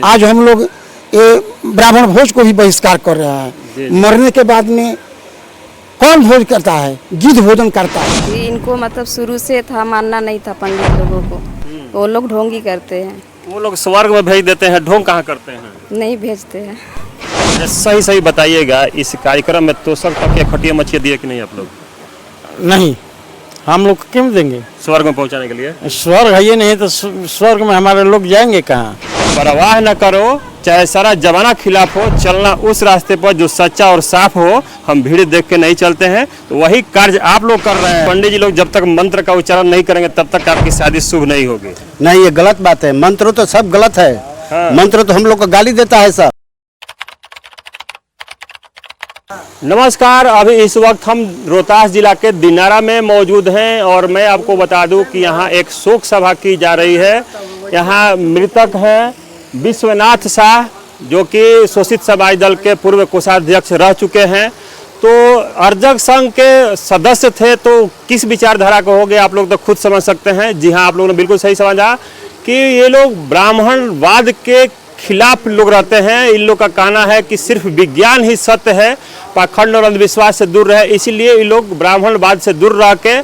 आज हम लोग ये ब्राह्मण भोज को भी बहिष्कार कर रहे हैं। मरने के बाद में कौन भोज करता है? गिद्ध भोजन करता है। इनको मतलब शुरू से था, मानना नहीं था पंडित लोगों को, वो लोग ढोंगी करते हैं। वो लोग स्वर्ग में भेज देते हैं, ढोंग कहाँ करते हैं? नहीं भेजते हैं। सही सही बताइएगा, इस कार्यक्रम में तोशक तकिया खटिया मछिया दिए कि नहीं आप लोग? नहीं, हम लोग क्यों देंगे? स्वर्ग में पहुंचाने के लिए स्वर्ग है ये नहीं तो स्वर्ग में हमारे लोग जाएंगे कहाँ? परवाह न करो, चाहे सारा जमाना खिलाफ हो, चलना उस रास्ते पर जो सच्चा और साफ हो। हम भीड़ देख के नहीं चलते हैं, तो वही कार्य आप लोग कर रहे हैं। पंडित जी लोग जब तक मंत्र का उच्चारण नहीं करेंगे तब तक आपकी शादी शुभ नहीं होगी। नहीं, ये गलत बात है। मंत्र तो सब गलत है। हाँ। मंत्र तो हम लोग को गाली देता है सब। नमस्कार, अभी इस वक्त हम रोहतास जिला के दिनारा में मौजूद हैं और मैं आपको बता दूं कि यहाँ एक शोक सभा की जा रही है। यहाँ मृतक हैं विश्वनाथ शाह, जो कि शोषित समाज दल के पूर्व कोषाध्यक्ष रह चुके हैं। तो अर्जक संघ के सदस्य थे, तो किस विचारधारा को हो गए आप लोग तो खुद समझ सकते हैं। जी हाँ, आप लोगों ने बिल्कुल सही समझा कि ये लोग ब्राह्मणवाद के खिलाफ लोग रहते हैं। इन लोग का कहना है कि सिर्फ विज्ञान ही सत्य है, पाखंड और अंधविश्वास से दूर रहे। इसीलिए ये लोग ब्राह्मणवाद से दूर रह के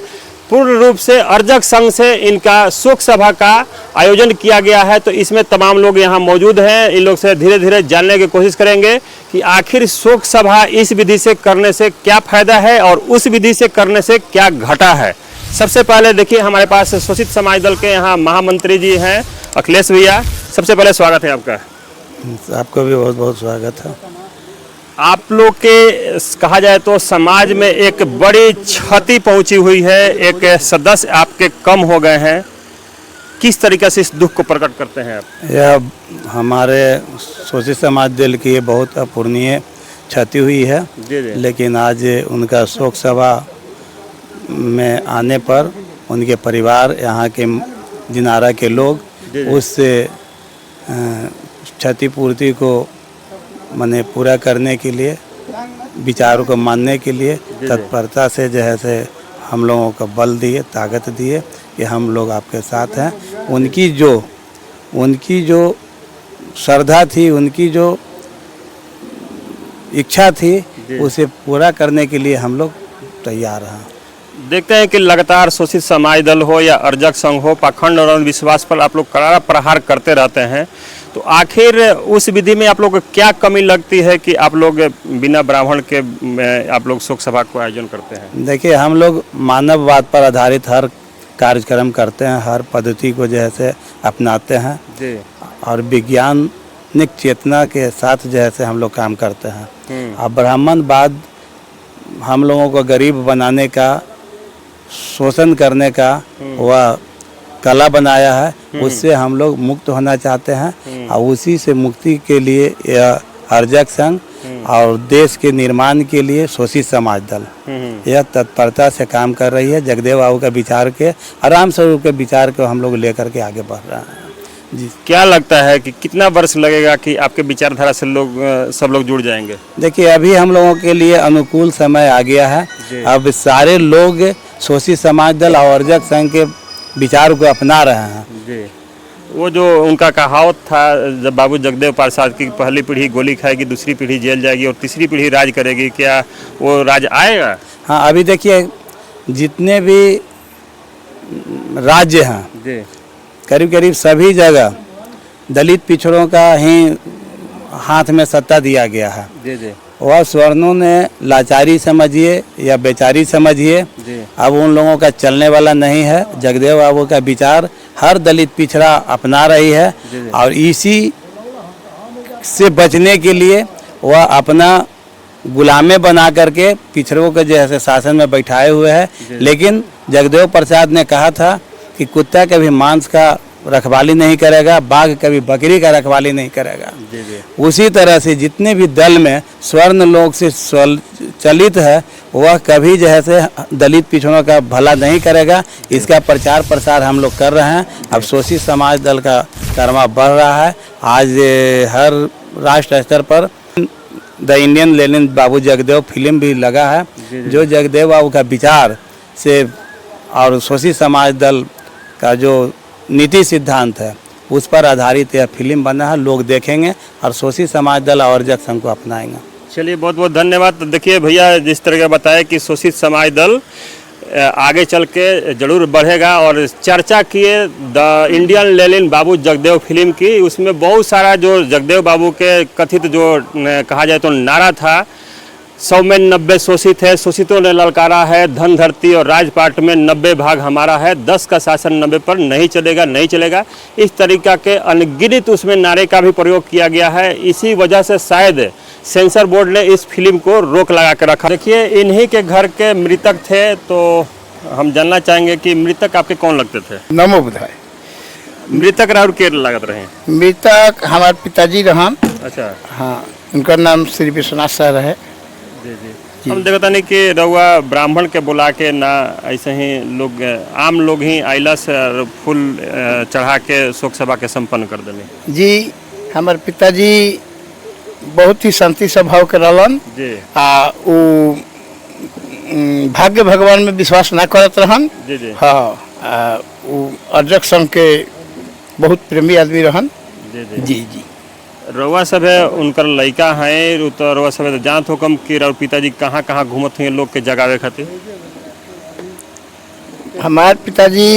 पूर्ण रूप से अर्जक संघ से इनका शोक सभा का आयोजन किया गया है। तो इसमें तमाम लोग यहाँ मौजूद हैं। इन लोग से धीरे धीरे जानने की कोशिश करेंगे कि आखिर शोक सभा इस विधि से करने से क्या फायदा है और उस विधि से करने से क्या घटा है। सबसे पहले देखिए, हमारे पास शोषित समाज दल के यहाँ महामंत्री जी हैं अखिलेश भैया। सबसे पहले स्वागत है आपका। आपको भी बहुत बहुत स्वागत है। आप लोग के कहा जाए तो समाज में एक बड़ी क्षति पहुंची हुई है, एक सदस्य आपके कम हो गए हैं। किस तरीके से इस दुख को प्रकट करते हैं आप? यह हमारे शोषित समाज दल की ये बहुत अपूर्णीय क्षति हुई है। जी जी। लेकिन आज उनका शोक सभा में आने पर उनके परिवार, यहाँ के दिनारा के लोग उससे क्षतिपूर्ति को माने पूरा करने के लिए, विचारों को मानने के लिए तत्परता से जो है से हम लोगों को बल दिए, ताकत दिए कि हम लोग आपके साथ हैं। उनकी जो श्रद्धा थी, उनकी जो इच्छा थी, उसे पूरा करने के लिए हम लोग तैयार हैं। देखते हैं कि लगातार शोषित समाज दल हो या अर्जक संघ हो, पाखंड और अंधविश्वास पर आप लोग करारा प्रहार करते रहते हैं। तो आखिर उस विधि में आप लोग को क्या कमी लगती है कि आप लोग बिना ब्राह्मण के आप लोग शोक सभा को आयोजन करते हैं? देखिए, हम लोग मानववाद पर आधारित हर कार्यक्रम करते हैं, हर पद्धति को जैसे अपनाते हैं जी। और वैज्ञानिक चेतना के साथ जैसे हम लोग काम करते हैं। अब ब्राह्मणवाद हम लोगों को गरीब बनाने का, शोषण करने का वह कला बनाया है, उससे हम लोग मुक्त होना चाहते हैं। और उसी से मुक्ति के लिए यह अर्जक संघ और देश के निर्माण के लिए शोषित समाज दल यह तत्परता से काम कर रही है। जगदेव बाबू का विचार के, आराम स्वरूप के विचार को हम लोग लेकर के आगे बढ़ रहे हैं। जी, क्या लगता है कि कितना वर्ष लगेगा कि आपके विचारधारा से सब लोग जुड़ जाएंगे? देखिए, अभी हम लोगों के लिए अनुकूल समय आ गया है। अब सारे लोग शोषित समाज दल और अर्जक संघ के विचार को अपना रहे हैं। जी। वो जो उनका कहावत था, जब बाबू जगदेव प्रसाद की पहली पीढ़ी गोली खाएगी, दूसरी पीढ़ी जेल जाएगी और तीसरी पीढ़ी राज करेगी, क्या वो राज आएगा? हाँ, अभी देखिए जितने भी राज्य हैं जी, करीब करीब सभी जगह दलित पिछड़ों का ही हाथ में सत्ता दिया गया है। जी जी। वह स्वर्णों ने लाचारी समझिए या बेचारी समझिए, अब उन लोगों का चलने वाला नहीं है। जगदेव बाबू का विचार हर दलित पिछड़ा अपना रही है और इसी से बचने के लिए वह अपना गुलामे बना करके पिछड़ों को जैसे शासन में बैठाए हुए है। लेकिन जगदेव प्रसाद ने कहा था कि कुत्ता कभी मांस का रखवाली नहीं करेगा, बाघ कभी बकरी का रखवाली नहीं करेगा। उसी तरह से जितने भी दल में स्वर्ण लोग से चलित है, वह कभी जैसे दलित पिछड़ों का भला नहीं करेगा। इसका प्रचार प्रसार हम लोग कर रहे हैं। अब शोषित समाज दल का कर्मा बढ़ रहा है। आज हर राष्ट्र स्तर पर the Indian Lenin Babu Jagdev film भी लगा है, जो जगदेव बाबू का विचार से और शोषित समाज दल का जो नीति सिद्धांत है उस पर आधारित यह फिल्म बना है। लोग देखेंगे और शोषित समाज दल और अर्जक संघ को अपनाएंगे। चलिए बहुत बहुत धन्यवाद। तो देखिए भैया जिस तरह का बताया कि शोषित समाज दल आगे चल के जरूर बढ़ेगा और चर्चा किए the Indian Lenin Babu Jagdev film की। उसमें बहुत सारा जो जगदेव बाबू के कथित जो कहा जाए तो नारा था, 100 में 90 शोषित है, शोषितों ने ललकारा है, धन धरती और राजपाट में 90 भाग हमारा है, 10 का शासन 90 पर नहीं चलेगा, नहीं चलेगा। इस तरीका के अनगिनत उसमें नारे का भी प्रयोग किया गया है। इसी वजह से शायद सेंसर बोर्ड ने इस फिल्म को रोक लगा कर रखा। देखिए इन्हीं के घर के मृतक थे, तो हम जानना चाहेंगे कि मृतक आपके कौन लगते थे? नमो बुधाय। मृतक राहुल के लगत रहे? मृतक हमारे पिताजी रहन। अच्छा। हाँ, उनका नाम श्री विश्वनाथ सर है। जी जी। हम देखता नहीं कि रउआ ब्राह्मण के बुला के ना ऐसे ही लोग आम लोग ही आइला से फूल चढ़ा के शोक सभा के संपन्न कर देने। जी, हमारे पिताजी बहुत ही शांति स्वभाव के रहलन। जी। वो भाग्य भगवान में विश्वास ना करत रहन। जी जी। हाँ, वो अर्जक संघ के बहुत प्रेमी आदमी रहन। जी जी। जी जी। रउआ सब है उनकर लड़का है, तो रउआ सब है जानत होकम कि रउआ पिताजी कहाँ कहाँ घूमत हैं लोग के जगावे खातिर? हमारे पिताजी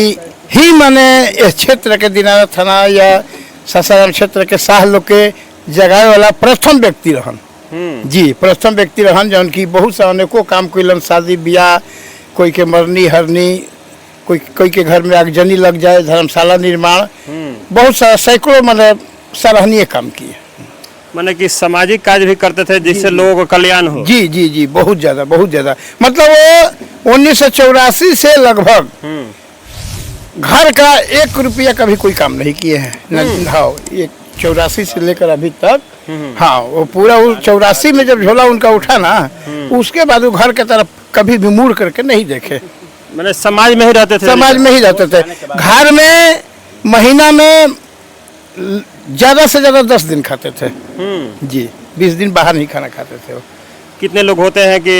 ही माने इस क्षेत्र के दिनारा थाना या सासाराम क्षेत्र के शाह लोग के जगावे वाला प्रथम व्यक्ति रहन। जी, प्रथम व्यक्ति रहन जौन की बहुत सा अनेकों काम कइलन, शादी ब्याह, कोई के मरनी हरनी, कोई के घर में आगजनी लग जाए, धर्मशाला निर्माण, बहुत सारा सैकड़ों माने सराहनीय काम किए। माने कि सामाजिक कार्य भी करते थे जिससे लोगों को कल्याण हो। जी जी जी, बहुत ज्यादा बहुत ज्यादा। मतलब वो 1984 से लगभग घर का 1 रुपया का भी कोई काम नहीं किए हैं। हाँ, 84 से लेकर अभी तक। हाँ, वो पूरा 84 में जब झोला उनका उठा ना, उसके बाद वो घर के तरफ कभी भी मुड़ करके नहीं देखे। मैंने समाज में ही रहते थे? समाज में ही रहते थे। घर में महीना में ज्यादा से ज्यादा 10 दिन खाते थे। जी, 20 दिन बाहर नहीं खाना खाते थे वो। कितने लोग होते हैं कि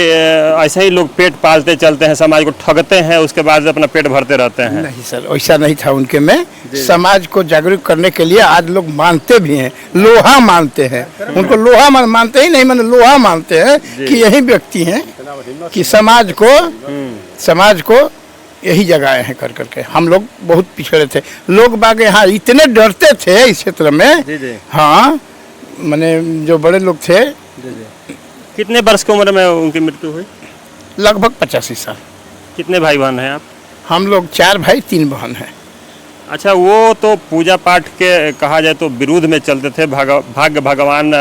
ऐसे ही लोग पेट पालते चलते हैं, समाज को ठगते हैं, उसके बाद अपना पेट भरते रहते हैं? नहीं सर, ऐसा नहीं था उनके में। समाज को जागरूक करने के लिए आज लोग मानते भी हैं, लोहा मानते हैं। उनको लोहा मानते ही नहीं, मैंने लोहा मानते हैं कि यही व्यक्ति हैं कि समाज को यही जगाए हैं कर करके। हम लोग बहुत पिछड़े थे, लोग बाग यहाँ इतने डरते थे इस क्षेत्र में। हाँ, मैंने जो बड़े लोग थे। कितने वर्ष की उम्र में उनकी मृत्यु हुई? लगभग 85 साल। कितने भाई बहन हैं आप? हम लोग 4 भाई 3 बहन हैं। अच्छा, वो तो पूजा पाठ के कहा जाए तो विरोध में चलते थे, भाग्य भगवान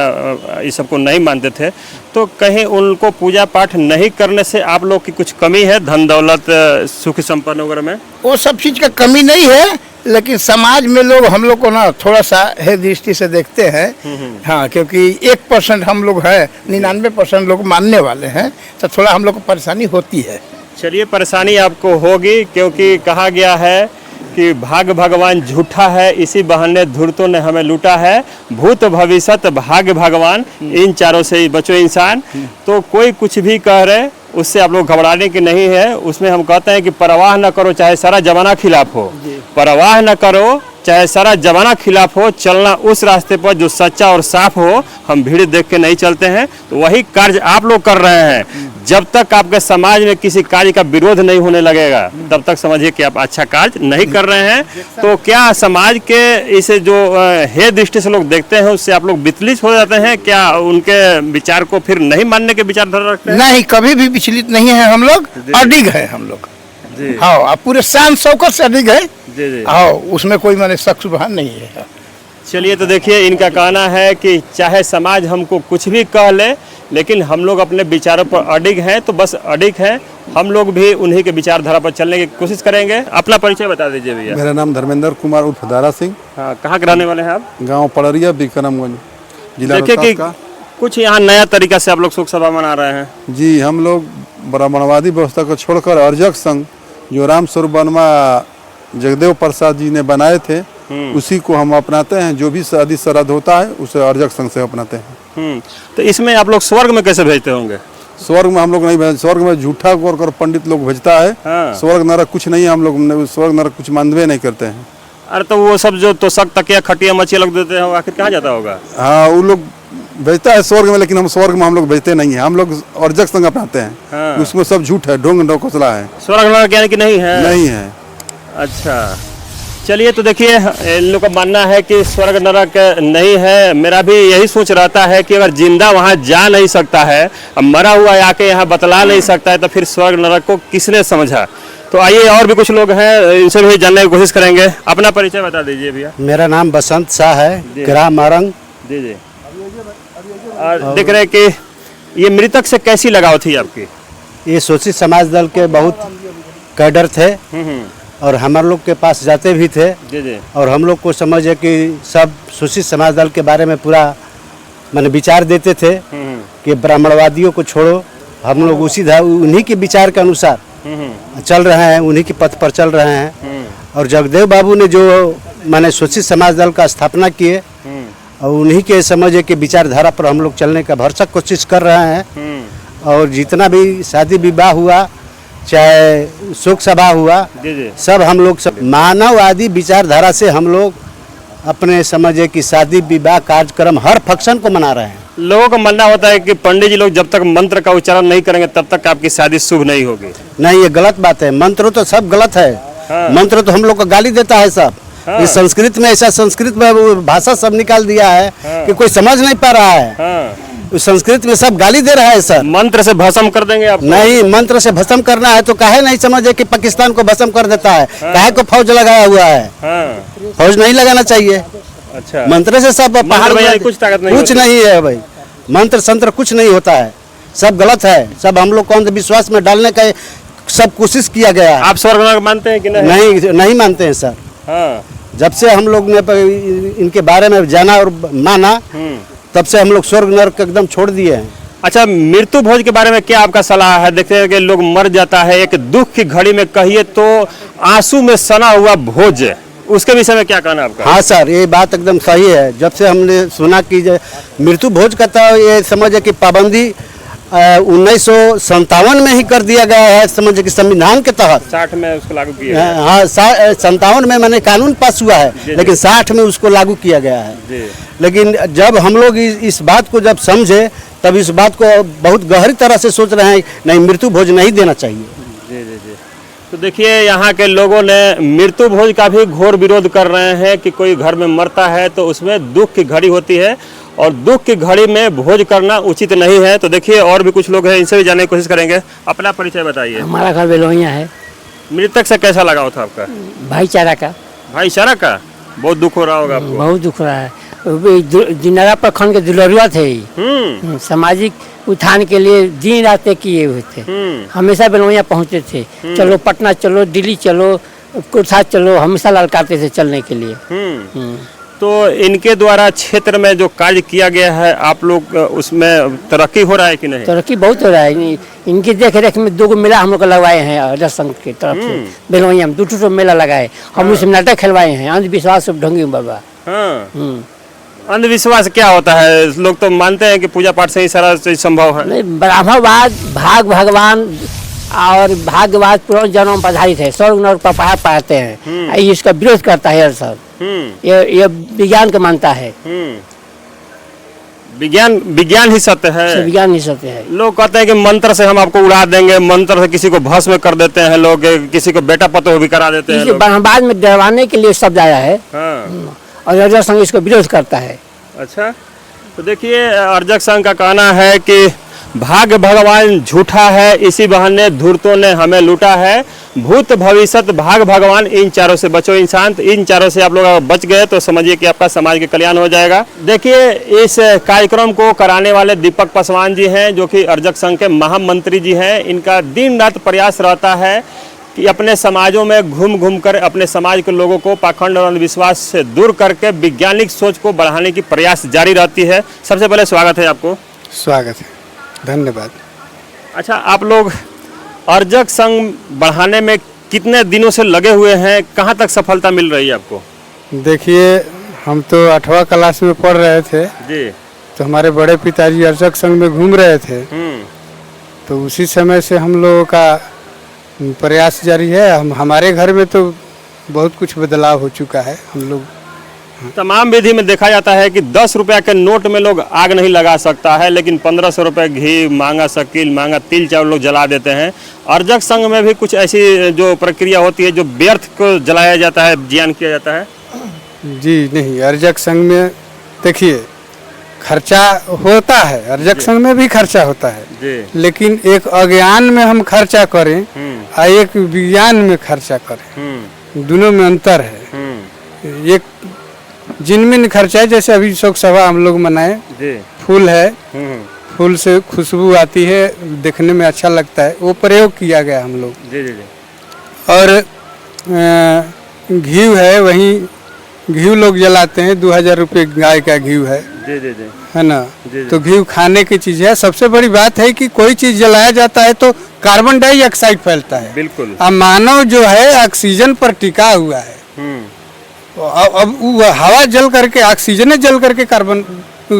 इस सबको नहीं मानते थे, तो कहीं उनको पूजा पाठ नहीं करने से आप लोग की कुछ कमी है धन दौलत सुख संपन्न वगैरह में? वो सब चीज़ का कमी नहीं है, लेकिन समाज में लोग हम लोग को ना थोड़ा सा है दृष्टि से देखते हैं। हाँ, क्योंकि 1% हम लोग हैं, 99% लोग मानने वाले हैं, तो थोड़ा हम लोग को परेशानी होती है। चलिए, परेशानी आपको होगी क्योंकि कहा गया है कि भाग्य भगवान झूठा है, इसी बहाने धूर्तों ने हमें लूटा है, भूत भविष्यत भाग्य भगवान, इन चारों से ही बचो इंसान। तो कोई कुछ भी कह रहे, उससे आप लोग घबराने की नहीं है। उसमें हम कहते हैं कि परवाह न करो चाहे सारा जमाना खिलाफ हो, परवाह न करो चाहे सारा जमाना खिलाफ हो, चलना उस रास्ते पर जो सच्चा और साफ हो। हम भीड़ देख के नहीं चलते हैं, तो वही कार्य आप लोग कर रहे हैं। जब तक आपके समाज में किसी कार्य का विरोध नहीं होने लगेगा, तब तक समझिए कि आप अच्छा कार्य नहीं कर रहे हैं। तो क्या समाज के इसे जो हे दृष्टि से लोग देखते हैं, उससे आप लोग विचलित हो जाते हैं? क्या उनके विचार को फिर नहीं मानने के विचारधारा रखते हैं? नहीं, कभी भी विचलित नहीं है हम लोग, अडिग है हम लोग। हाँ, पूरे शान शौकत से अडिग है। हाँ, उसमें कोई माने शक शुबहा नहीं है। चलिए, तो देखिए इनका कहना है कि चाहे समाज हमको कुछ भी कह ले, लेकिन हम लोग अपने विचारों पर अडिग हैं, तो बस अडिग हैं। हम लोग भी उन्हीं के विचारधारा पर चलने की कोशिश करेंगे। अपना परिचय बता दीजिए भैया। मेरा नाम धर्मेंद्र कुमार उर्फ दारा सिंह। हाँ, कहाँ के रहने वाले हैं आप? गांव पड़रिया, बिक्रमगंज, जिला देखिए कि का। कुछ यहाँ नया तरीका से आप लोग शोक सभा मना रहे हैं। जी, हम लोग ब्राह्मणवादी व्यवस्था को छोड़कर अर्जक संघ जो राम स्वरूप वर्मा जगदेव प्रसाद जी ने बनाए थे, उसी को हम अपनाते हैं। जो भी शादी श्राद्ध होता है उसे अर्जक संघ से अपनाते हैं। तो इसमें आप लोग स्वर्ग में कैसे भेजते होंगे? स्वर्ग में हम लोग नहीं भेज, स्वर्ग में झूठा कर पंडित लोग भेजता है। हाँ। स्वर्ग नरक कुछ नहीं है, हम लोग स्वर्ग नरक कुछ मानवे नहीं करते हैं। अरे तो वो सब जो तोशक तकिया खटिया मच्छिया लोग देते हैं वो आखिर कहाँ जाता होगा? हाँ वो लोग बेचता है स्वर्ग में, लेकिन हम स्वर्ग में हम लोग बेचते नहीं है, हम लोग अर्जक संघ अपनाते हैं। हाँ। उसमें सब झूठ है, ढोंग ढोकसला है, स्वर्ग नरक यानी कि नहीं है? नहीं है। अच्छा चलिए, तो देखिए इन लोग का मानना है कि स्वर्ग नरक नहीं है। मेरा भी यही सोच रहता है कि अगर जिंदा वहाँ जा नहीं सकता है, अब मरा हुआ आके यहाँ बतला नहीं सकता है, तो फिर स्वर्ग नरक को किसने समझा। तो आइए और भी कुछ लोग हैं, इनसे भी जानने की कोशिश करेंगे। अपना परिचय बता दीजिए भैया। मेरा नाम बसंत शाह है, ग्राम मारंग। जी जी। और देख रहे हैं कि ये मृतक से कैसी लगाव थी आपकी? ये शोषित समाज दल के बहुत कैडर थे और हमारे लोग के पास जाते भी थे। जी जी। और हम लोग को समझे कि सब शोषित समाज दल के बारे में पूरा मैंने विचार देते थे कि ब्राह्मणवादियों को छोड़ो, हम लोग उन्हीं के विचार के अनुसार चल रहे हैं, उन्हीं के पथ पर चल रहे हैं। और जगदेव बाबू ने जो मैंने शोषित समाज दल का स्थापना किए और उन्हीं के समझे के विचारधारा पर हम लोग चलने का भरसक कोशिश कर रहे हैं। और जितना भी शादी विवाह हुआ, चाहे शोक सभा हुआ, सब हम लोग सब मानववादी विचारधारा से हम लोग अपने समझे कि शादी विवाह कार्यक्रम हर फंक्शन को मना रहे हैं। लोगों का मानना होता है कि पंडित जी लोग जब तक मंत्र का उच्चारण नहीं करेंगे तब तक आपकी शादी शुभ नहीं होगी। नहीं, ये गलत बात है। मंत्र तो सब गलत है। हाँ। मंत्र तो हम लोग को गाली देता है सब। हाँ। ये संस्कृत में ऐसा संस्कृत में वो भाषा सब निकाल दिया है कि कोई समझ नहीं पा रहा है। हाँ। उस संस्कृत में सब गाली दे रहा है सर। मंत्र से भस्म कर देंगे आप? नहीं, मंत्र से भस्म करना है तो काहे नहीं समझे कि पाकिस्तान को भस्म कर देता है। काहे को फौज लगाया हुआ है? हाँ। फौज नहीं लगाना चाहिए। अच्छा, मंत्र से सब पहाड़ में में कुछ ताकत नहीं कुछ होती। नहीं है भाई, मंत्र संत्र कुछ नहीं होता है, सब गलत है। सब हम लोग को अंधविश्वास में डालने का सब कोशिश किया गया है। आप स्वर्ग नरक मानते हैं कि नहीं? नहीं, नहीं मानते हैं सर। हाँ। जब से हम लोग ने इनके बारे में जाना और माना, तब से हम लोग स्वर्ग नरक एकदम छोड़ दिए हैं। अच्छा, मृत्यु भोज के बारे में क्या आपका सलाह है? देखते हैं कि लोग मर जाता है, एक दुख की घड़ी में कहिए तो आंसू में सना हुआ भोज, उसके विषय में क्या कहना आपका? हाँ सर, ये बात एकदम सही है। जब से हमने सुना कि मृत्यु भोज का था, ये समझे कि पाबंदी 1957 में ही कर दिया गया है, समझे कि संविधान के तहत 60 में उसको लागू किया है। हाँ, 57 में मैंने कानून पास हुआ है, लेकिन 60 में उसको लागू किया गया है। लेकिन जब हम लोग इस बात को जब समझे, तब इस बात को बहुत गहरी तरह से सोच रहे हैं, नहीं मृत्यु भोज नहीं देना चाहिए। जी जी जी। तो देखिए यहाँ के लोगों ने मृत्यु भोज का भी घोर विरोध कर रहे हैं कि कोई घर में मरता है तो उसमें दुख की घड़ी होती है और दुख की घड़ी में भोज करना उचित नहीं है। तो देखिए और भी कुछ लोग हैं, इनसे भी जानने की कोशिश करेंगे। अपना परिचय बताइए। हमारा घर बेलोहिया है। मृतक से कैसा लगाव था आपका? भाईचारा का। भाईचारा का? बहुत दुख हो रहा होगा आपको? बहुत दुख रहा है। दिनारा प्रखंड के दुलरुआ थे, सामाजिक उत्थान के लिए दिन रात किए हुए थे। हमेशा बेलोहिया पहुँचते थे, चलो पटना चलो, दिल्ली चलो, कुर्था चलो, हमेशा ललकारते थे चलने के लिए। तो इनके द्वारा क्षेत्र में जो कार्य किया गया है, आप लोग उसमें तरक्की हो रहा है कि नहीं? तरक्की बहुत हो रहा है। इनकी देख रेख में 2 मेला हम लोग लगवाए हैं अजय संघ की तरफ से। बेलोहिया में 2 मेला लगाए, हम उसमें नाटक खेलवाए हैं, अंधविश्वास ढोंगी बाबा। हाँ। अंधविश्वास क्या होता है? लोग तो मानते हैं कि पूजा पाठ से ही सारा चीज संभव है। नहीं, ब्राह्मणवाद भाग भगवान और भाग्यवाद पुराने जन्मों में आधारित है। स्वर्ग नरक पर पहाड़ पाते हैं, इसका विरोध करता है सब। ये विज्ञान का मानता है। विज्ञान ही सत्य है। विज्ञान ही सत्य है। लोग कहते हैं कि मंत्र से हम आपको उड़ा देंगे, मंत्र से किसी को भस्म कर देते हैं लोग, किसी को बेटा पतो भी करा देते हैं लोग। ब्रह्मवाद में डरवाने के लिए शब्द आया है। हाँ। और अर्जक संघ इसको विरोध करता है। अच्छा, तो देखिए अर्जक संघ का कहना है कि भाग्य भगवान झूठा है, इसी बहाने धूर्तों ने हमें लूटा है। भूत भविष्यत भाग भगवान, इन चारों से बचो इंसान। तो इन चारों से आप लोग अगर बच गए तो समझिए कि आपका समाज के कल्याण हो जाएगा। देखिए इस कार्यक्रम को कराने वाले दीपक पासवान जी हैं, जो कि अर्जक संघ के महामंत्री जी हैं। इनका दिन रात प्रयास रहता है कि अपने समाजों में घूम घूम कर अपने समाज के लोगों को पाखंड और अंधविश्वास से दूर करके वैज्ञानिक सोच को बढ़ाने की प्रयास जारी रहती है। सबसे पहले स्वागत है आपको। स्वागत है, धन्यवाद। अच्छा, आप लोग अर्जक संघ बढ़ाने में कितने दिनों से लगे हुए हैं? कहाँ तक सफलता मिल रही है आपको? देखिए, हम तो 8वां क्लास में पढ़ रहे थे जी। तो हमारे बड़े पिताजी अर्जक संघ में घूम रहे थे, तो उसी समय से हम लोगों का प्रयास जारी है। हमारे घर में तो बहुत कुछ बदलाव हो चुका है। हम लोग तमाम विधि में देखा जाता है कि 10 रुपया के नोट में लोग आग नहीं लगा सकता है, लेकिन 1500 रुपये घी, महंगा शकील, महंगा तिल चावल लोग जला देते हैं। अर्जक संघ में भी कुछ ऐसी जो प्रक्रिया होती है जो व्यर्थ को जलाया जाता है, जियान किया जाता है? जी नहीं, अर्जक संघ में देखिए खर्चा होता है, अर्जक संघ में भी खर्चा होता है जी। लेकिन एक अज्ञान में हम खर्चा करें और एक विज्ञान में खर्चा करें, दोनों में अंतर है। एक जिनमें खर्चा है, जैसे अभी शोक सभा हम लोग मनाए, फूल है, फूल से खुशबू आती है, देखने में अच्छा लगता है, वो प्रयोग किया गया हम लोग। जी जी जी। और घी है, वहीं घी लोग जलाते हैं, 2000 रुपये गाय का घी है, जी जी जी, है ना। तो घी खाने की चीज है। सबसे बड़ी बात है कि कोई चीज जलाया जाता है तो कार्बन डाइऑक्साइड फैलता है। बिल्कुल। अब मानव जो है ऑक्सीजन पर टिका हुआ है। अब वो हवा जल करके, ऑक्सीजन जल करके कार्बन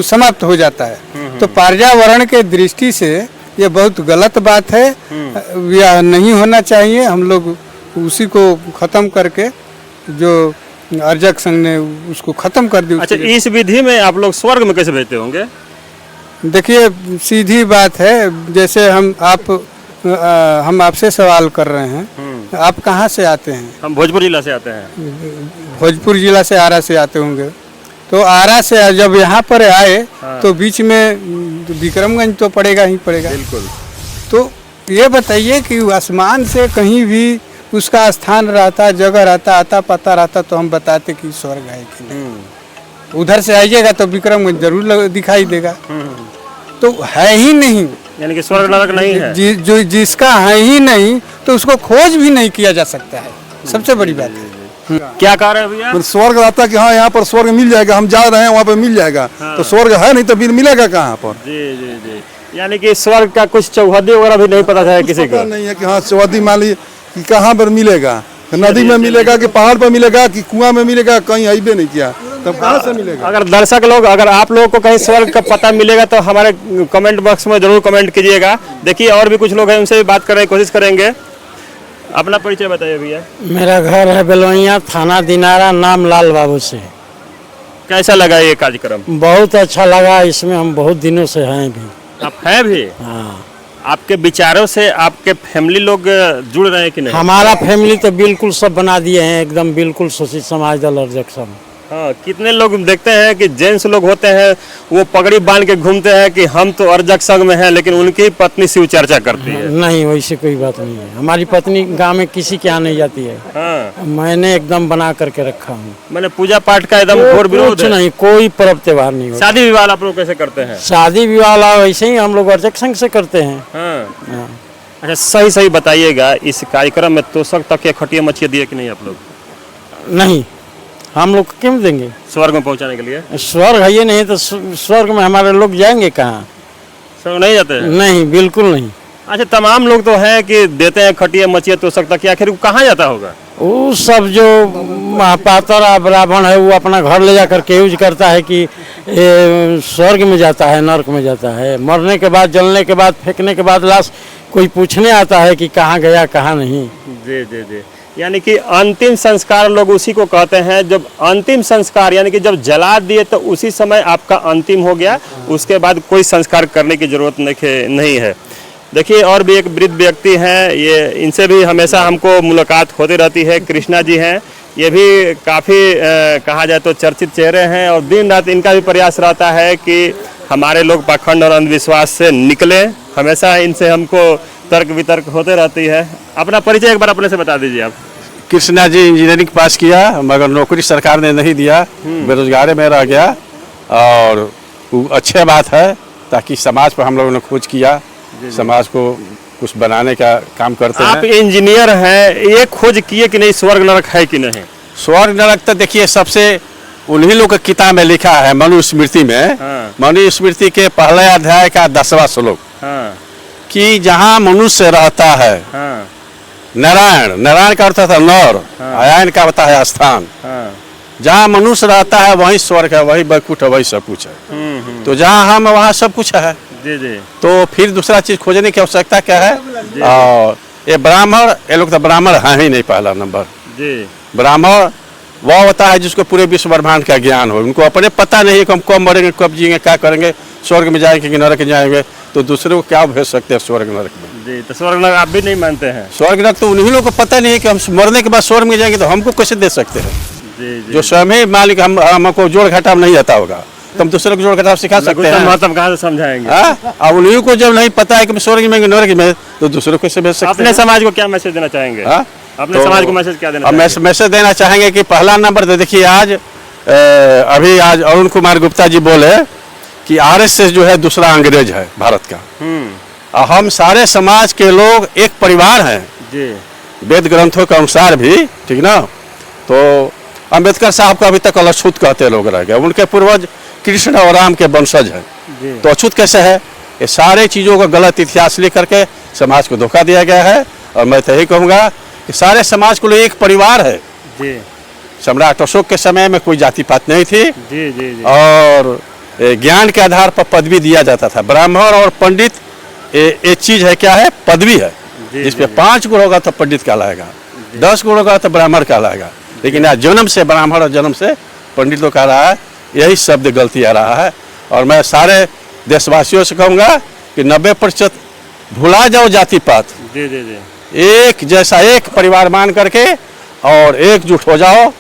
समाप्त हो जाता है। तो पर्यावरण के दृष्टि से ये बहुत गलत बात है, यह नहीं होना चाहिए। हम लोग उसी को खत्म करके, जो अर्जक संघ ने उसको खत्म कर दिया। अच्छा, इस विधि में आप लोग स्वर्ग में कैसे भेजते होंगे? देखिए सीधी बात है, जैसे हम आपसे सवाल कर रहे हैं, आप कहाँ से आते हैं? हम भोजपुर जिला से आते हैं। भोजपुर जिला से आरा से आते होंगे। तो आरा से जब यहाँ पर आए तो बीच में विक्रमगंज तो पड़ेगा ही पड़ेगा। बिल्कुल। तो ये बताइए कि आसमान से कहीं भी उसका स्थान रहता, जगह रहता, आता पता रहता तो हम बताते कि स्वर्ग है कि नहीं। उधर से आइएगा तो विक्रमगंज जरूर दिखाई देगा। तो है ही नहीं, यानी कि स्वर्ग नरक नहीं है। जो जिसका है ही नहीं तो उसको खोज भी नहीं किया जा सकता है। सबसे बड़ी बात है। क्या कह रहे हैं भैया? फिर स्वर्ग रहता कि हाँ यहाँ पर स्वर्ग मिल जाएगा, हम जा रहे हैं वहाँ पर मिल जाएगा। तो स्वर्ग है नहीं तो फिर मिलेगा कहाँ पर? जी जी जी। यानी कि स्वर्ग का कुछ चौहदी वगैरह भी नहीं पता है किसी को? नहीं है कि हाँ चौहदी मान ली कि कहाँ पर मिलेगा, नदी में मिलेगा कि पहाड़ पर मिलेगा कि कुआं में मिलेगा, कहीं अइबे नहीं किया, तब कहाँ से मिलेगा? अगर दर्शक लोग, अगर आप लोगों को कहीं स्वर्ग का पता मिलेगा तो हमारे कमेंट बॉक्स में जरूर कमेंट कीजिएगा। देखिए और भी कुछ लोग हैं, उनसे भी बात करने की कोशिश करेंगे। अपना परिचय बताइए भैया। मेरा घर है बेलोइया, थाना दिनारा, नाम लाल बाबू से। कैसा लगा ये कार्यक्रम? बहुत अच्छा लगा, इसमें हम बहुत दिनों से हैं भी। आप हैं भी? हाँ। आपके विचारों से आपके फैमिली लोग जुड़ रहे हैं कि नहीं? हमारा फैमिली तो बिल्कुल सब बना दिए हैं, एकदम बिल्कुल शोषित समाज दल अर्जक संघ। हाँ, कितने लोग देखते हैं कि जेंट्स लोग होते हैं वो पगड़ी बांध के घूमते हैं कि हम तो अर्जक संघ में हैं, लेकिन उनकी पत्नी शिव चर्चा करती है। नहीं, वैसे कोई बात नहीं है। हमारी पत्नी गांव में किसी के यहाँ नहीं जाती है। हाँ। मैंने एकदम बना करके रखा हूँ। मैंने पूजा पाठ का एकदम घोर विरोध है। नहीं, कोई पर्व त्योहार नहीं होता। शादी विवाह आप लोग कैसे करते हैं? शादी विवाह वैसे ही हम लोग अर्जक संघ से करते हैं। हाँ। अच्छा, सही सही बताइएगा, इस कार्यक्रम में तोशक तक या खटिया मच्छिया दिए कि नहीं आप लोग? नहीं, हम लोग क्यों देंगे स्वर्ग में पहुंचाने के लिए? स्वर्ग है ये नहीं तो स्वर्ग में हमारे लोग जाएंगे कहाँ? स्वर्ग नहीं जाते हैं? नहीं, बिल्कुल नहीं। अच्छा, तमाम लोग तो हैं कि देते हैं खटिया मच्छिया तोशक तक, आखिर वो कहाँ जाता होगा? वो सब जो महापात्र ब्राह्मण है वो अपना घर ले जा करके यूज करता है कि स्वर्ग में जाता है, नरक में जाता है। मरने के बाद, जलने के बाद, फेंकने के बाद लाश कोई पूछने आता है कि कहाँ गया कहाँ नहीं। जी जी जी। यानी कि अंतिम संस्कार लोग उसी को कहते हैं। जब अंतिम संस्कार यानी कि जब जला दिए तो उसी समय आपका अंतिम हो गया, उसके बाद कोई संस्कार करने की जरूरत नहीं है। देखिए और भी एक वृद्ध व्यक्ति हैं, ये इनसे भी हमेशा हमको मुलाकात होती रहती है। कृष्णा जी हैं, ये भी काफ़ी कहा जाए तो चर्चित चेहरे हैं और दिन रात इनका भी प्रयास रहता है कि हमारे लोग पाखंड और अंधविश्वास से निकले। हमेशा इनसे हमको तर्क वितर्क होते रहती है। अपना परिचय एक बार अपने से बता दीजिए आप। कृष्णा जी इंजीनियरिंग पास किया, मगर नौकरी सरकार ने नहीं दिया, बेरोजगारी में रह गया। और वो अच्छी बात है, ताकि समाज पर हम लोगों ने खोज किया, समाज को कुछ बनाने का काम करते हैं। आप इंजीनियर हैं, ये खोज किए कि नहीं स्वर्ग नरक है कि नहीं? स्वर्ग नरक तो देखिए सबसे उन्हीं लोग की किताब में लिखा है, मनुस्मृति में। हाँ। मनुस्मृति के पहले अध्याय का 10वां श्लोक। हाँ। कि जहाँ मनुष्य रहता है, हाँ। नारायण का अर्थ था नर, आयन का होता है स्थान। हाँ। जहाँ मनुष्य रहता है वही स्वर्ग है, वही वैकुंठ है, वही सब कुछ है। तो जहाँ हम वहाँ सब कुछ है। जी जी। तो फिर दूसरा चीज खोजने की आवश्यकता क्या है? और ये ब्राह्मण, ये लोग तो ब्राह्मण है ही नहीं पहला नंबर। जी। ब्राह्मण वह होता है जिसको पूरे विश्व ब्रह्मांड का ज्ञान हो। उनको अपने पता नहीं है कि हम कब मरेंगे, कब जिएंगे, क्या करेंगे, स्वर्ग में जाएंगे कि नरक जाएंगे, तो दूसरे को क्या भेज सकते हैं स्वर्ग नरक में। जी, तो स्वर्ग नरक आप भी नहीं मानते हैं? स्वर्ग नरक तो उन्हीं लोगों को पता नहीं है कि हम मरने के बाद स्वर्ग में जाएंगे, तो हमको कैसे दे सकते हैं? जी, जो स्वयं ही मालिक हमको जोड़ घटाव नहीं आता होगा, तो हम दूसरे को जोड़ घटाव सिखा सकते हैं? मतलब कहाँ से समझाएंगे? अब उन्हीं को जब नहीं पता है कि स्वर्ग में नरक में, तो दूसरे को कैसे भेज सकते हैं? अपने समाज को क्या मैसेज देना चाहेंगे? अपने समाज को मैसेज क्या देना चाहेंगे? मैसेज देना चाहेंगे कि पहला नंबर तो देखिए, आज आज अरुण कुमार गुप्ता जी बोले कि आरएसएस जो है दूसरा अंग्रेज है भारत का। और हम सारे समाज के लोग एक परिवार हैं जी, वेद ग्रंथों के अनुसार भी, ठीक ना। तो अंबेडकर साहब को अभी तक अछूत कहते लोग रह गए, उनके पूर्वज कृष्ण और राम के वंशज हैं, तो अछूत कैसे है? ये सारे चीज़ों का गलत इतिहास लेकर के समाज को धोखा दिया गया है। और मैं तो यही कहूँगा कि सारे समाज को लिए एक परिवार है जी। सम्राट अशोक के समय में कोई जाति पात नहीं थी जी, जी, जी। और ज्ञान के आधार पर पदवी दिया जाता था। ब्राह्मण और पंडित एक चीज है, क्या है? पदवी है, जिसपे 5 गुण होगा तो पंडित कहलाएगा, 10 गुण होगा तो ब्राह्मण कहलाएगा। लेकिन आज जन्म से ब्राह्मण और जन्म से पंडित लोग कह रहा है, यही शब्द गलती आ रहा है। और मैं सारे देशवासियों से कहूँगा कि 90% भुला जाओ जाति पात, जी, जी, जी। एक जैसा एक परिवार मान करके और एकजुट हो जाओ।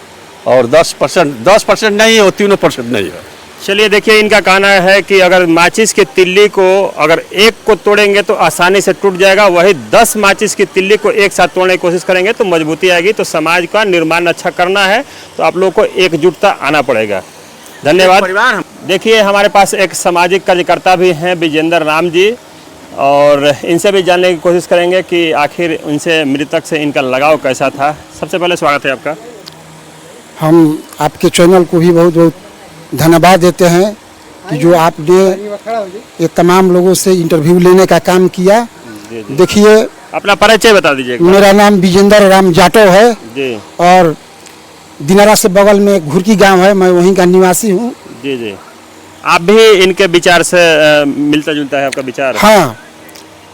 और 10% नहीं हो, 3% नहीं हो। चलिए देखिए, इनका कहना है कि अगर माचिस की तिल्ली को अगर एक को तोड़ेंगे तो आसानी से टूट जाएगा, वही 10 माचिस की तिल्ली को एक साथ तोड़ने की कोशिश करेंगे तो मजबूती आएगी। तो समाज का निर्माण अच्छा करना है तो आप लोगों को एकजुटता आना पड़ेगा। धन्यवाद। देखिए, हमारे पास एक सामाजिक कार्यकर्ता भी हैं, विजेंद्र राम जी, और इनसे भी जानने की कोशिश करेंगे कि आखिर उनसे मृतक से इनका लगाव कैसा था। सबसे पहले स्वागत है आपका। हम आपके चैनल को भी बहुत बहुत धन्यवाद देते हैं कि जो आपने ये तमाम लोगों से इंटरव्यू लेने का काम किया। देखिए, अपना परिचय बता दीजिए। मेरा नाम विजेंद्र राम जाटव है जी, और दिनारा से बगल में घुरकी गांव है, मैं वहीं का निवासी हूँ। जी, जी। आप भी इनके विचार से मिलता जुलता है आपका विचार? हाँ,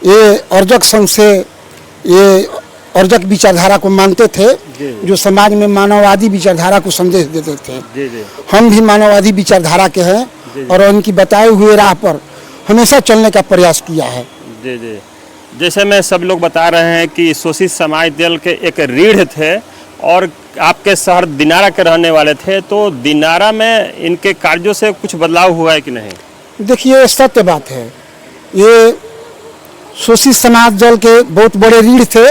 ये अर्जक संघ से ये अर्जक विचारधारा को मानते थे, जो समाज में मानववादी विचारधारा को संदेश देते थे। जी, जी। हम भी मानववादी विचारधारा के हैं और उनकी बताए हुए राह पर हमेशा चलने का प्रयास किया है। जी, जी। जैसे में सब लोग बता रहे हैं कि शोषित समाज दल के एक रीढ़ थे और आपके शहर दिनारा के रहने वाले थे, तो दिनारा में इनके कार्यों से कुछ बदलाव हुआ है कि नहीं? देखिए, सत्य बात है, ये शोषित समाज दल के बहुत बड़े रीढ़ थे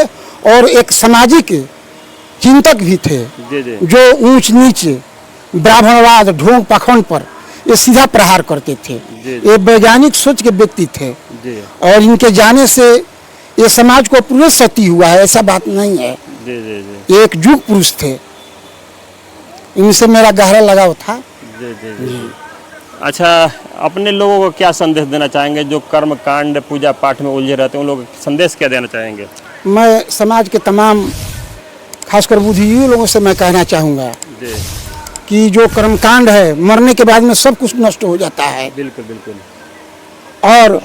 और एक सामाजिक चिंतक भी थे। जी, जी। जो ऊंच नीच, ब्राह्मणवाद, ढोंग पाखंड पर ये सीधा प्रहार करते थे। ये वैज्ञानिक सोच के व्यक्ति थे। जी। और इनके जाने से ये समाज को पूरे क्षति हुआ है, ऐसा बात नहीं है। जी, जी, जी। ये एक युग पुरुष थे, इनसे मेरा गहरा लगाव था। जी, जी, जी। अच्छा, अपने लोगों को क्या संदेश देना चाहेंगे जो कर्म कांड पूजा पाठ में उलझे रहते हैं? उन लोगों को संदेश क्या देना चाहेंगे? मैं समाज के तमाम खासकर बुद्धिजीवी लोगों से मैं कहना चाहूँगा कि जो कर्मकांड है, मरने के बाद में सब कुछ नष्ट हो जाता है। बिल्कुल, बिल्कुल। और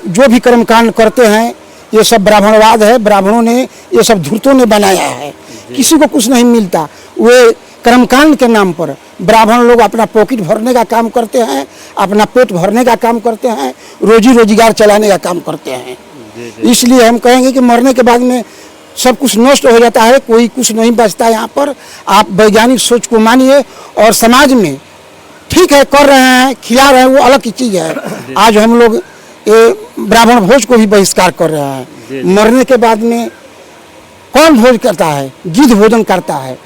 जो भी कर्मकांड करते हैं, ये सब ब्राह्मणवाद है, ब्राह्मणों ने, ये सब धूर्तों ने बनाया है, किसी को कुछ नहीं मिलता। वे कर्मकांड के नाम पर ब्राह्मण लोग अपना पॉकेट भरने का काम करते हैं, अपना पेट भरने का काम करते हैं, रोजी रोजगार चलाने का काम करते हैं। इसलिए हम कहेंगे कि मरने के बाद में सब कुछ नष्ट हो जाता है, कोई कुछ नहीं बचता है। यहाँ पर आप वैज्ञानिक सोच को मानिए और समाज में ठीक है कर रहे हैं, खिला रहे हैं, वो अलग की चीज़ है। आज हम लोग ये ब्राह्मण भोज को भी बहिष्कार कर रहे हैं। मरने के बाद में कौन भोज करता है? गिद्ध भोजन करता है।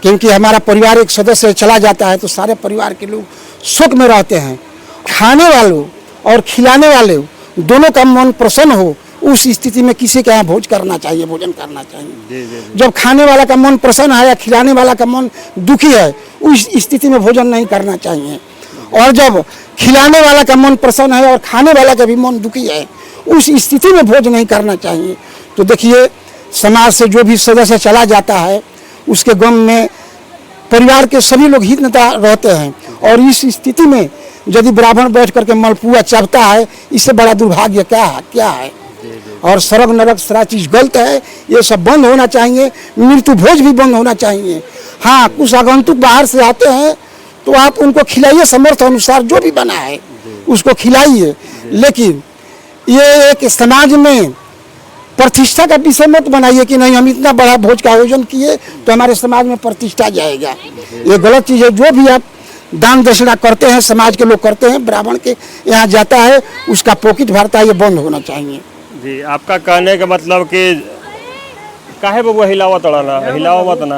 क्योंकि हमारा परिवार एक सदस्य चला जाता है तो सारे परिवार के लोग शोक में रहते हैं। खाने वालों और खिलाने वाले दोनों का मन प्रसन्न हो, उस स्थिति में किसी के यहाँ भोज करना चाहिए, भोजन करना चाहिए। जब खाने वाला का मन प्रसन्न है या खिलाने वाला का मन दुखी है, उस स्थिति में भोजन नहीं करना चाहिए। और जब खिलाने वाला का मन प्रसन्न है और खाने वाला का भी मन दुखी है, उस स्थिति में भोजन नहीं करना चाहिए। तो देखिए, समाज से जो भी सदस्य चला जाता है, उसके गम में परिवार के सभी लोग हितनेता रहते हैं। और इस स्थिति में यदि ब्राह्मण बैठ करके मलपुआ चबता है, इससे बड़ा दुर्भाग्य क्या है? और स्वर्ग नरक सारा चीज़ गलत है, ये सब बंद होना चाहिए। मृत्यु भोज भी बंद होना चाहिए। हाँ, कुछ आगंतुक बाहर से आते हैं तो आप उनको खिलाइए, समर्थ अनुसार जो भी बना है उसको खिलाइए, लेकिन ये एक समाज में प्रतिष्ठा का विषय मत बनाइए कि नहीं हम इतना बड़ा भोज का आयोजन किए तो हमारे समाज में प्रतिष्ठा जाएगा। ये गलत चीज़ है। जो भी आप दान दक्षिणा करते हैं, समाज के लोग करते हैं, ब्राह्मण के यहाँ जाता है, उसका पॉकेट भरता है, ये बंद होना चाहिए। जी, आपका कहने का मतलब कि काहे बबुआ हिलावा तड़ाना, हिलावा मत ना।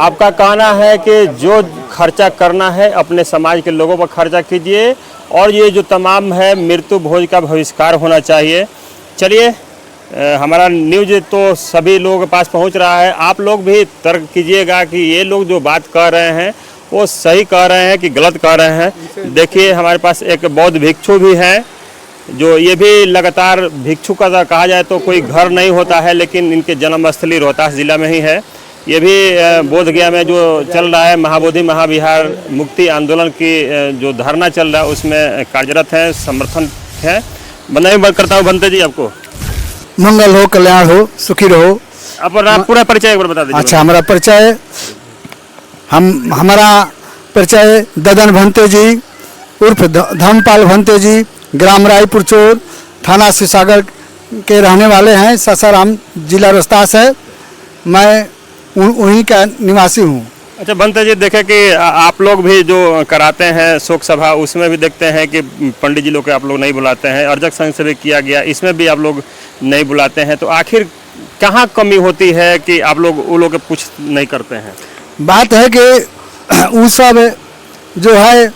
आपका कहना है कि जो खर्चा करना है अपने समाज के लोगों पर खर्चा कीजिए, और ये जो तमाम है मृत्यु भोज का बहिष्कार होना चाहिए। चलिए, हमारा न्यूज़ तो सभी लोगों के पास पहुंच रहा है। आप लोग भी तर्क कीजिएगा कि ये लोग जो बात कह रहे हैं वो सही कह रहे हैं कि गलत कह रहे हैं। देखिए, हमारे पास एक बौद्ध भिक्षु भी है, जो ये भी लगातार भिक्षु का कहा जाए तो कोई घर नहीं होता है, लेकिन इनके जन्मस्थली रोहतास जिला में ही है। ये भी बोध गया में जो चल रहा है महाबोधि महाविहार मुक्ति आंदोलन की जो धरना चल रहा है उसमें कार्यरत है, समर्थन है। बंदना भी करता हूँ भंते जी, आपको मंगल हो, कल्याण हो, सुखी रहो। अपना पूरा परिचय एक बार बता दीजिए। अच्छा, हमारा परिचय हमारा परिचय ददन भंते जी उर्फ धर्मपाल भंते जी, ग्राम रायपुर चोर, थाना शिवसागर के रहने वाले हैं। सासाराम जिला रोहतास है। मैं वहीं का निवासी हूँ। अच्छा भंते जी, देखे कि आप लोग भी जो कराते हैं शोक सभा, उसमें भी देखते हैं कि पंडित जी लोग के आप लोग नहीं बुलाते हैं, अर्जक संघ से भी किया गया, इसमें भी आप लोग नहीं बुलाते हैं, तो आखिर कहाँ कमी होती है कि आप लोग वो लोग के पूछ नहीं करते हैं? बात है कि वो सब जो है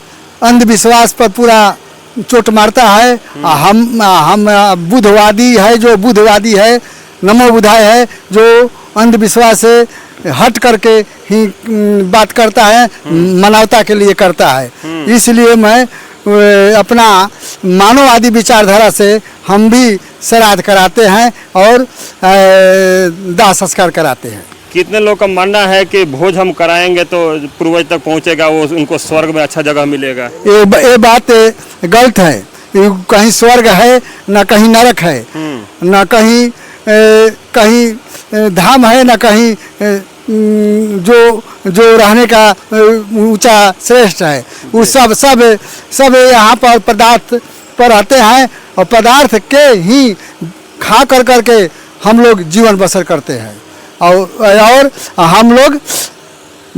अंधविश्वास पर पूरा चोट मारता है। हम बुद्धवादी है, जो बुद्धवादी है, नमो बुधाय है, जो अंधविश्वास से हट करके ही बात करता है, मानवता के लिए करता है। इसलिए मैं अपना मानववादी विचारधारा से हम भी श्राद्ध कराते हैं और दाह संस्कार कराते हैं। कितने लोग का मानना है कि भोज हम कराएंगे तो पूर्वज तक पहुंचेगा, वो उनको स्वर्ग में अच्छा जगह मिलेगा? ये बात गलत है। कहीं स्वर्ग है न कहीं नरक है, न कहीं कहीं धाम है, न कहीं जो रहने का ऊंचा श्रेष्ठ है। वो सब यहाँ पर पदार्थ पर रहते हैं और पदार्थ के ही खा कर करके हम लोग जीवन बसर करते हैं। और हम लोग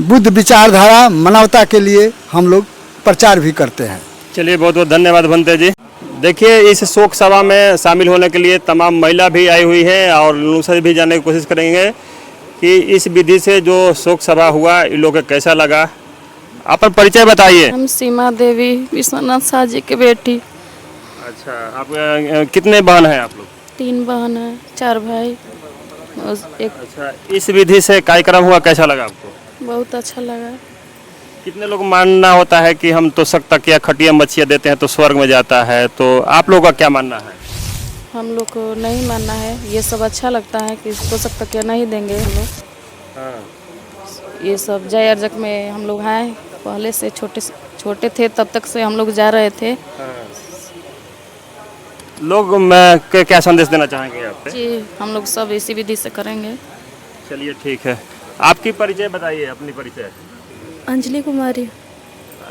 बुद्ध विचारधारा मानवता के लिए हम लोग प्रचार भी करते हैं। चलिए, बहुत बहुत धन्यवाद भंते जी। देखिए, इस शोक सभा में शामिल होने के लिए तमाम महिला भी आई हुई है और उनसे भी जानने की कोशिश करेंगे कि इस विधि से जो शोक सभा हुआ इन लोगों को कैसा लगा। अपन परिचय बताइए। हम सीमा देवी विश्वनाथ शाह जी की बेटी। अच्छा, आप कितने बहन हैं आप लोग? 3 बहन है, 4 भाई और एक। अच्छा, इस विधि से कार्यक्रम हुआ, कैसा लगा आपको? बहुत अच्छा लगा। कितने लोग मानना होता है कि हम तो सक तक या खटिया मच्छिया देते हैं तो स्वर्ग में जाता है, तो आप लोगों का क्या मानना है? हम लोग को नहीं मानना है, ये सब अच्छा लगता है कि इसको सक तक नहीं देंगे हम लोग। हाँ। ये सब जय अर्जक में हम लोग हैं, पहले से छोटे थे तब तक से हम लोग जा रहे थे। हाँ। लोग मैं क्या संदेश देना चाहेंगे आप पे? जी, हम लोग सब इसी विधि से करेंगे। चलिए, ठीक है। आपकी परिचय बताइए, अपनी परिचय। अंजलि कुमारी।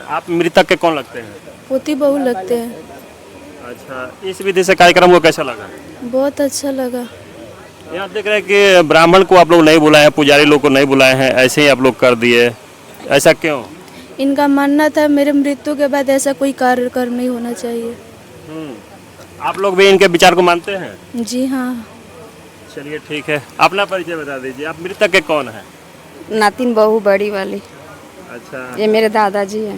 आप मृतक के कौन लगते हैं? पोती बहू लगते हैं। अच्छा, इस विधि से कार्यक्रम को कैसा लगा? बहुत अच्छा लगा। यहाँ देख रहे हैं कि ब्राह्मण को आप लोग नहीं बुलाए हैं, पुजारी लोग को नहीं बुलाए हैं, ऐसे ही आप लोग कर दिए, ऐसा क्यों? इनका मानना था मेरे मृत्यु के बाद ऐसा कोई कार्यक्रम नहीं होना चाहिए। आप लोग भी इनके विचार को मानते हैं? जी हाँ। चलिए, ठीक है। अपना परिचय बता दीजिए। आप मृतक के कौन है? नातिन बहू बड़ी वाली। अच्छा, ये मेरे दादाजी हैं।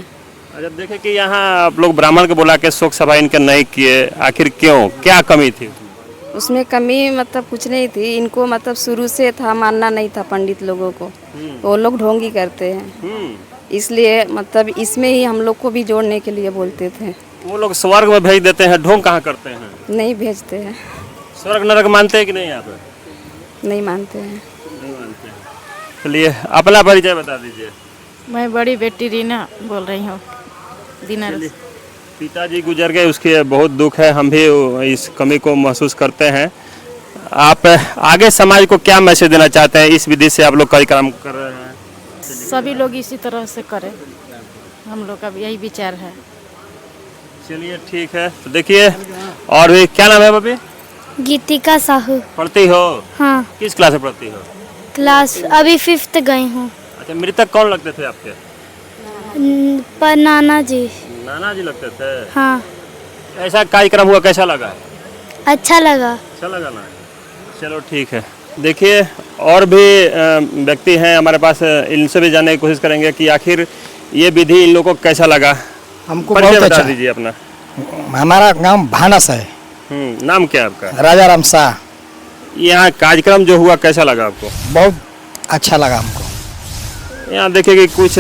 अच्छा, देखे कि यहाँ आप लोग ब्राह्मण को बुला के शोक सभा इनके नहीं किए, आखिर क्यों, क्या कमी थी? उसमें कमी मतलब कुछ नहीं थी, इनको मतलब शुरू से था, मानना नहीं था पंडित लोगों को, वो लोग ढोंगी करते हैं, इसलिए मतलब इसमें ही हम लोग को भी जोड़ने के लिए बोलते थे। वो लोग स्वर्ग में भेज देते हैं, ढोंग कहाँ करते हैं? नहीं भेजते हैं। स्वर्ग नरक मानते हैं कि नहीं? आप नहीं मानते हैं। नहीं मानते हैं। चलिए, अपना परिचय बता दीजिए। मैं बड़ी बेटी रीना बोल रही हूँ, पिताजी गुजर गए, उसके बहुत दुख है, हम भी इस कमी को महसूस करते हैं। आप आगे समाज को क्या मैसेज देना चाहते हैं? इस विधि से आप लोग कार्यक्रम कर रहे हैं। सभी लोग इसी तरह से करें, हम लोग का भी यही विचार है। चलिए ठीक है, तो देखिए और भी क्या नाम है भाभी? गीतिका साहू। पढ़ती हो? हाँ, किस क्लास में पढ़ती हो? क्लास अभी 5th गई हूँ। अच्छा, मृतक कौन लगते थे आपके? पर नाना जी। नाना जी लगते थे। हाँ, ऐसा कार्यक्रम हुआ, कैसा लगा? अच्छा लगा। अच्छा लगा ना? चलो ठीक है। देखिए और भी व्यक्ति हैं हमारे पास, इनसे भी जानने की कोशिश करेंगे कि आखिर ये विधि इन लोगों को कैसा लगा। हमको परिचय बहुत बता अच्छा। दीजिए अपना। हमारा गांव भानस है, नाम क्या है आपका? राजा राम शाह। यहाँ कार्यक्रम जो हुआ कैसा लगा आपको? बहुत अच्छा लगा हमको। यहाँ देखिए कि कुछ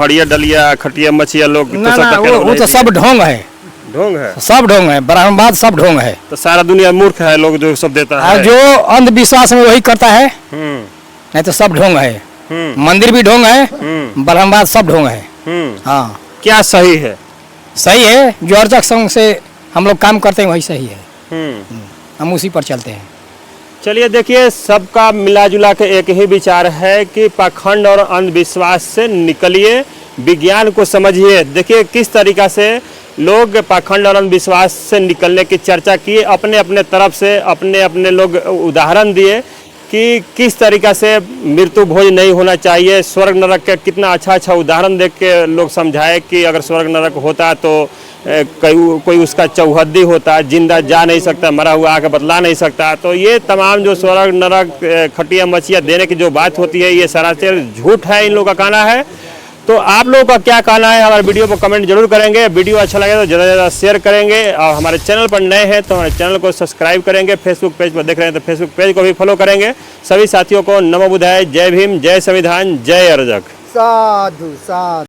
हड़िया डलिया खटिया मछिया लोग तो ना सब ना, टक्कर वो बनाई तो थी। सब ढोंग है, ढोंग है। सब ढोंग है, ब्राह्मणवाद सब ढोंग है। तो सारा दुनिया मूर्ख है, लोग जो सब देता और है। जो अंधविश्वास में वही करता है, हम्म नहीं तो सब ढोंग है। हम्म मंदिर भी ढोंग है, हम्म ब्रह्मवाद सब ढोंग है। हाँ, क्या सही है? सही है, जो अर्चक संघ से हम लोग काम करते हैं वही सही है, हम उसी पर चलते हैं। चलिए देखिए, सबका मिला जुला के एक ही विचार है कि पाखंड और अंधविश्वास से निकलिए, विज्ञान को समझिए। देखिए किस तरीका से लोग पाखंड और अंधविश्वास से निकलने की चर्चा किए, अपने अपने तरफ से अपने अपने लोग उदाहरण दिए कि किस तरीका से मृत्यु भोज नहीं होना चाहिए। स्वर्ग नरक के कितना अच्छा अच्छा उदाहरण देख के लोग समझाए कि अगर स्वर्ग नरक होता तो कोई उसका चौहद्दी होता, जिंदा जा नहीं सकता, मरा हुआ आके बतला नहीं सकता। तो ये तमाम जो स्वर्ग नरक खटिया मछिया देने की जो बात होती है, ये सरासर झूठ है, इन लोगों का कहना है। तो आप लोगों का क्या कहना है हमारे वीडियो पर कमेंट जरूर करेंगे। वीडियो अच्छा लगे तो ज़्यादा से ज़्यादा शेयर करेंगे, और हमारे चैनल पर नए हैं तो हमारे चैनल को सब्सक्राइब करेंगे। फेसबुक पेज पर देख रहे हैं तो फेसबुक पेज को भी फॉलो करेंगे। सभी साथियों को नमो बुद्धाय, जय भीम, जय संविधान, जय अर्जक। साधु साधु।